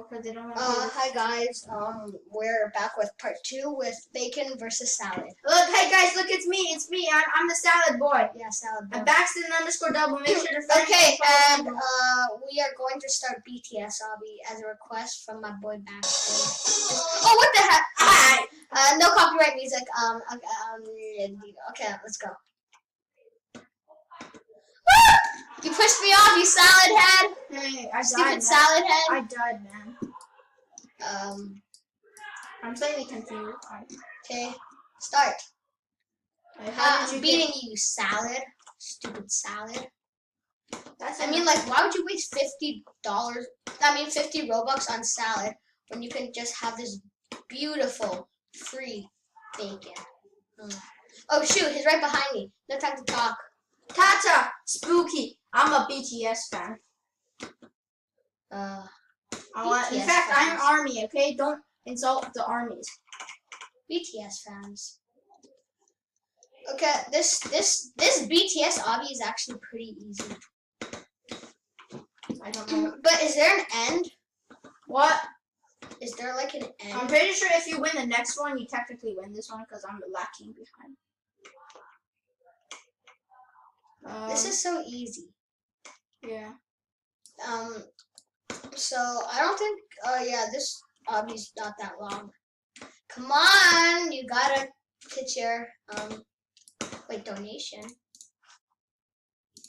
because they don't want to. Hi guys. We're back with part 2 with bacon versus salad. Look, hey guys, look, it's me. I'm the salad boy. Yeah, salad. I'm Baxton_double. Make sure to find Okay, me. and we are going to start BTS Obby as a request from my boy Baxton. Oh, what the heck? Hi. No copyright music. Okay, let's go. You pushed me off, you salad head. Hey, I Stupid died, salad head. I died, man. I'm slightly confused. Okay, start. How did I'm you beating you, salad. Stupid salad. That's I mean, like, why would you waste $50? I mean, 50 Robux on salad when you can just have this beautiful free bacon. Oh shoot, he's right behind me. No time to talk. Tata, spooky. I'm a BTS fan. In fact, I'm Army. Okay, don't insult the armies. BTS fans. Okay, this BTS obby is actually pretty easy. I don't know. But is there an end? What? Is there like an end? I'm pretty sure if you win the next one, you technically win this one because I'm lacking behind. This is so easy. Yeah. So I don't think. Oh yeah, this obby's not that long. Come on, you gotta hit your wait, donation.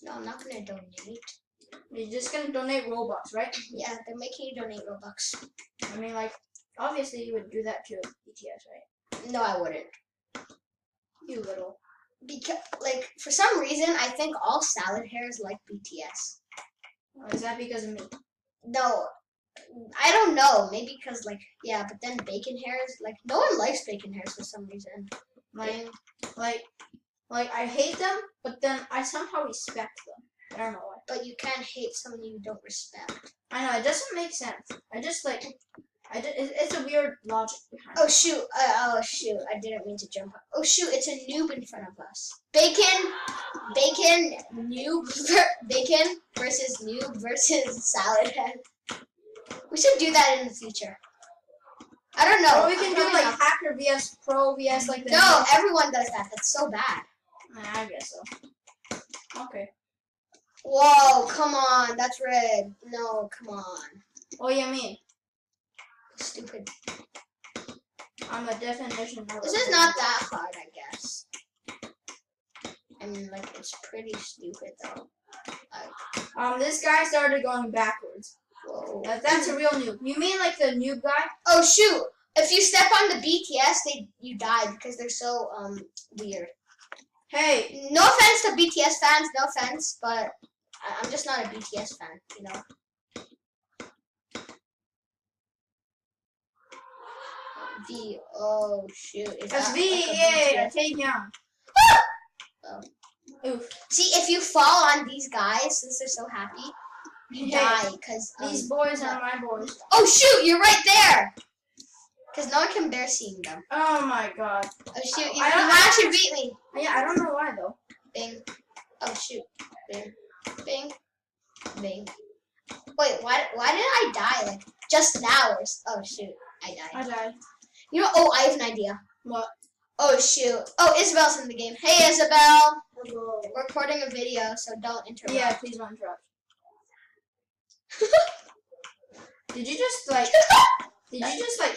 No, I'm not gonna donate. You're just gonna donate Robux, right? Yeah, they're making you donate Robux. I mean, like, obviously you would do that to BTS, right? No, I wouldn't. You little. Because, like, for some reason, I think all salad hairs like BTS. Oh, is that because of me? No, I don't know. Maybe because, like, yeah, but then bacon hairs, like, no one likes bacon hairs for some reason. Like, I hate them, but then I somehow respect them. I don't know why. But you can't hate someone you don't respect. I know, it doesn't make sense. It's a weird logic behind it. Oh shoot, I didn't mean to jump up. Oh shoot, it's a noob in front of us. Bacon, noob, bacon versus noob versus salad head. We should do that in the future. I don't know. Or we can do like hacker vs pro vs like the No, everyone does that. That's so bad. I guess so. Okay. Whoa, come on. That's red. No, come on. What do you mean? Stupid. I'm a definition of This is not that hard, I guess. I mean, like, it's pretty stupid, though. This guy started going backwards. Whoa. That's a real noob. You mean like the noob guy? Oh, shoot. If you step on the BTS, you die because they're so, weird. Hey. No offense to BTS fans, no offense, but I'm just not a BTS fan, you know? V. Oh shoot! That's V. Yeah, take down. Oh. Oof. See, if you fall on these guys, since they're so happy, you die because these boys are my boys. Oh shoot! You're right there. Because no one can bear seeing them. Oh my god. Oh shoot! You actually beat me. Yeah, I don't know why though. Bing. Oh shoot! Bing. Bing. Bing. Wait, why did I die like just now? Oh shoot! I died. I died. You know, oh, I have an idea. What? Oh, shoot. Oh, Isabel's in the game. Hey, Isabel. Hello. We're recording a video, so don't interrupt. Yeah, please don't interrupt. Did you just, like,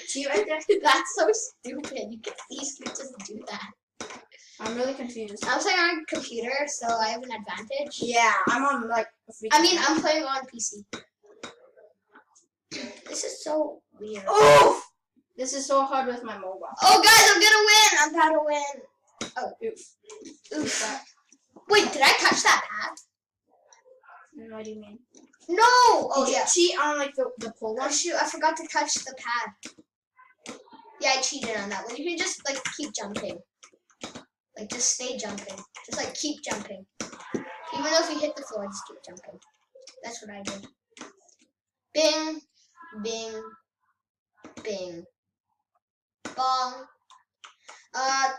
cheat right there? That's so stupid. You can easily just do that. I'm really confused. I'm playing on a computer, so I have an advantage. Yeah, I'm on, like, a freaking... I mean, I'm playing on PC. This is so weird. Oof! This is so hard with my mobile. Oh, guys, I'm gonna win! I'm about to win. Oh, oof. Oof. Wait, did I touch that pad? What do you mean? No! Oh, did you cheat on, like, the pole one? Oh, shoot, I forgot to touch the pad. Yeah, I cheated on that one. You can just, like, keep jumping. Like, just stay jumping. Just, like, keep jumping. Even though if you hit the floor, just keep jumping. That's what I did. Bing. Bing. Bing. Bong.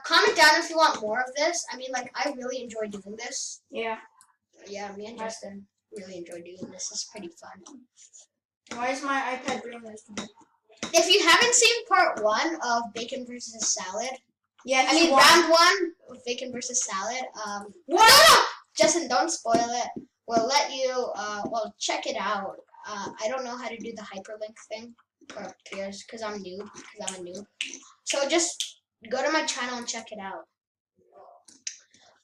Comment down if you want more of this. I mean, like, I really enjoy doing this. Yeah. Yeah, me and Justin really enjoy doing this. It's pretty fun. Why is my iPad doing this to me? If you haven't seen part 1 of Bacon versus Salad, Yeah, I mean round 1 of Bacon versus Salad, what? no! Justin, don't spoil it. We'll let you, well, check it out. I don't know how to do the hyperlink thing, or appears, because I'm a noob. So just go to my channel and check it out.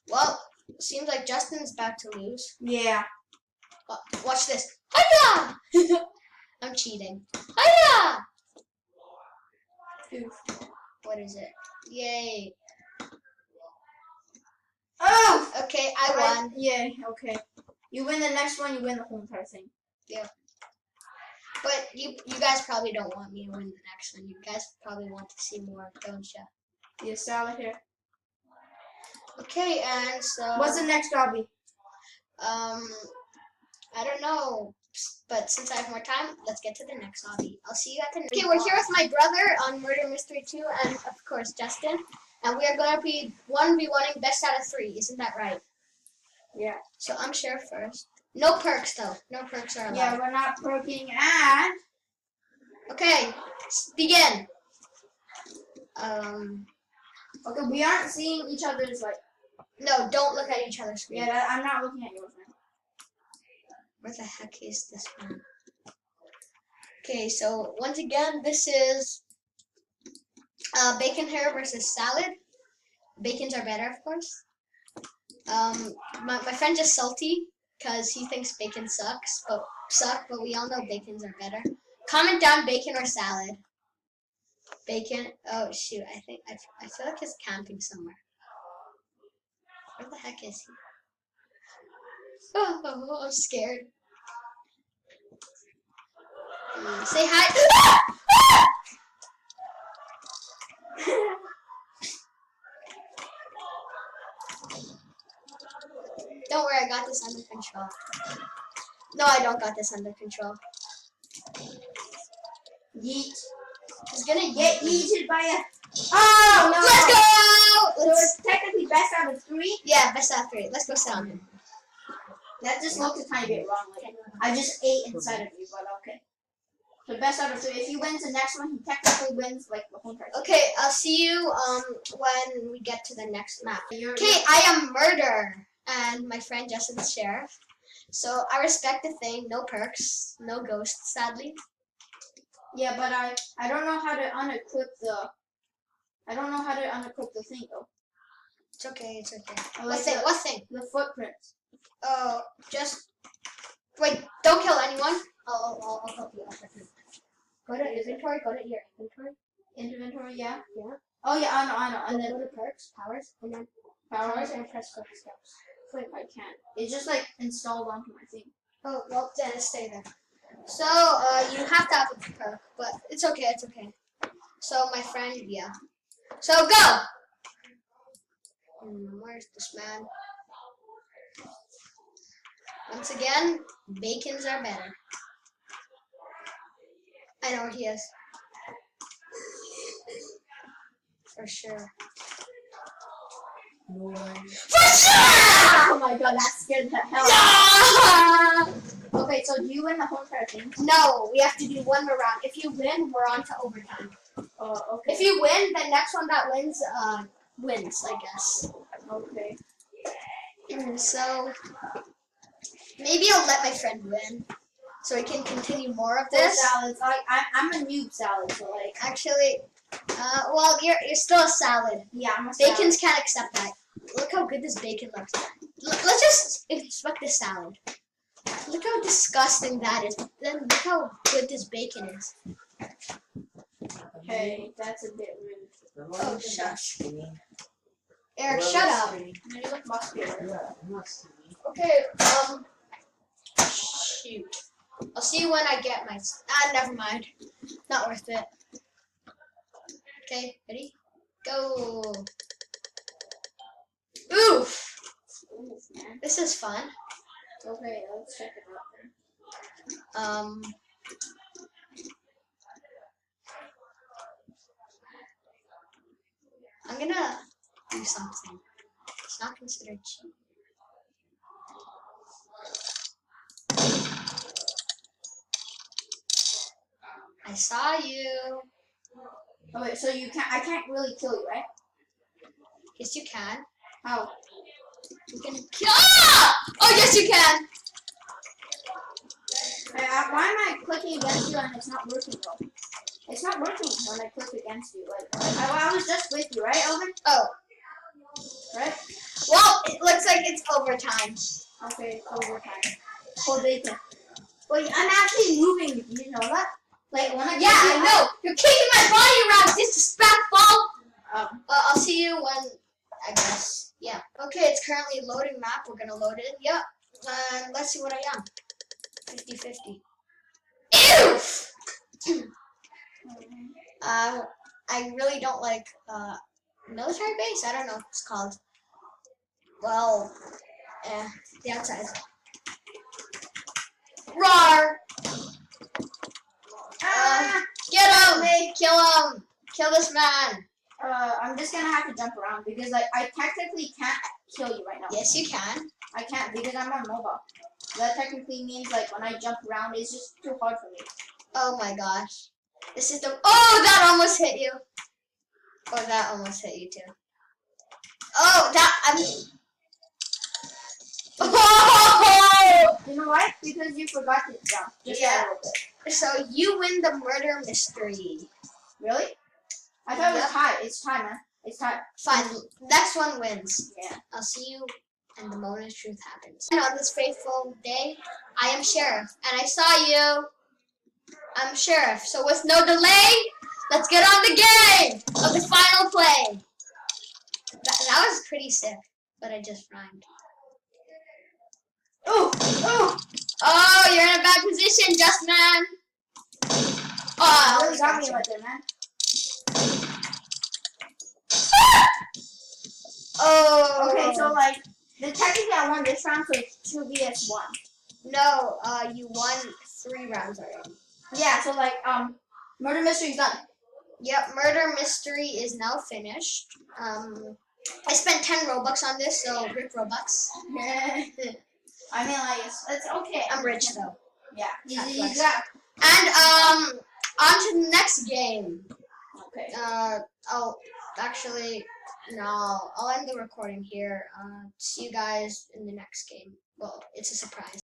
Well, seems like Justin's about to lose. Yeah. Watch this. Hiya! I'm cheating. Hiya! Oof. What is it? Yay. Oh! Okay, I won. Yeah, okay. You win the next one, you win the whole entire thing. Yeah. But you guys probably don't want me to win the next one. You guys probably want to see more, don't you? Yeah, salad here. Okay, and so... What's the next obby? I don't know. But since I have more time, let's get to the next hobby. I'll see you at the next. Okay, we're here with my brother on Murder Mystery 2 and, of course, Justin. And we are going to be 1v1ing best out of 3. Isn't that right? Yeah. So I'm sheriff first. No perks, though. No perks are allowed. Yeah, we're not perking and... Okay, begin. Okay, we aren't seeing each other's, like... No, don't look at each other's screen. Yeah, I'm not looking at yours, man. Where the heck is this one? Okay, so once again, this is bacon hair versus salad. Bacons are better, of course. My friend just salty because he thinks bacon sucks, but we all know bacons are better. Comment down bacon or salad. Bacon. Oh shoot, I feel like he's camping somewhere. Where the heck is he? Oh, I'm scared. Say hi. Don't worry, I got this under control. No, I don't got this under control. Yeet. He's gonna Get yeeted by a... Oh, no! Let's go! So it's technically best out of 3? Yeah, best out of 3. Let's go sit on him. That just looked a tiny bit wrong. Like, I just ate inside of you, but okay. So best out of 3. If he wins the next one, he technically wins like the whole person. Okay, I'll see you when we get to the next map. You're- Okay, I am murder, and my friend Justin's sheriff. So I respect the thing. No perks, no ghosts, sadly. Yeah, but I don't know how to unequip the... I don't know how to unequip the thing though. It's okay. It's okay. I What like thing? the- What thing? The footprints. Oh, just wait. Don't kill anyone. I'll help you. Go to inventory. Go to your inventory. Inventory, yeah. Yeah. Oh yeah, I know. And Go then to perks, powers, and then powers. and press quick steps. Wait, I can't. It's just like installed onto my thing. Oh well, then stay there. So you have to have a perk, but it's okay. It's okay. So my friend, yeah. So go. Where's this man? Once again, bacons are better. I know where he is. For sure. For sure! Oh my god, that scared the hell out of me. Okay, so do you win the whole entire thing? No, we have to do one more round. If you win, we're on to overtime. Oh, okay. If you win, the next one that wins, wins, I guess. Okay. So, maybe I'll let my friend win, so we can continue more of Full this. salads. I'm a noob salad, so like. Actually, well, you're still a salad. Yeah, I'm a salad. Bacons can't accept that. Look how good this bacon looks. Let's just inspect the salad. Look how disgusting that is. But then look how good this bacon is. Okay, that's a bit rude. Oh, shush. Eric, shut up. You look muscular. Okay, shoot. I'll see you when I get my... never mind. Not worth it. Okay, ready? Go. Oof. Oof, man. This is fun. Okay, let's check it out then. I'm gonna do something. It's not considered cheating. I saw you. Oh wait, so you can't? I can't really kill you, right? Yes, you can. How? You can kill. Ah! Oh, yes, you can. Why am I clicking against you and it's not working though? It's not working when I click against you. Like I was just with you, right, Elvin? Oh, Right? well, it looks like it's overtime. Okay, overtime. Oh, bacon. Wait, I'm actually moving. You know that? Like when I Yeah, I know. You're kicking my body around, disrespectful. I'll see you when, I guess. Yeah. Okay, it's currently loading map. We're gonna load it. Yep. Let's see what I am. 50-50. Ew! I really don't like military base. I don't know what it's called. Well, the outside. Roar! Get him! Kill him! Kill this man! I'm just gonna have to jump around because like I technically can't kill you right now. Yes, you can. I can't because I'm on mobile. That technically means like when I jump around, it's just too hard for me. Oh my gosh. This is the. Oh, that almost hit you. Oh, that almost hit you too. Oh, that. Oh! You know what? Because you forgot to jump. Just a little bit. So you win the murder mystery. Really? I thought it was tied. It's tied, man. It's tied. Fine. Next one wins. Yeah. I'll see you and the moment of truth happens. And on this faithful day, I am Sheriff, and I saw you. I'm Sheriff. So with no delay, let's get on the game of the final play. That was pretty sick, but I just rhymed. Ooh! Ooh! Oh, you're in a bad position, Just Man. Oh, You really got me right there, man. Oh. Okay, so like, technically I won this round, so it's 2vs1. No, you won 3 rounds already. Yeah, so like, murder mystery's done. Yep, murder mystery is now finished. I spent 10 Robux on this, so rip Robux. I mean, like, it's okay. I'm rich though. Yeah, Flex. got. And on to the next game. Okay. I'll end the recording here. See you guys in the next game. Well, it's a surprise.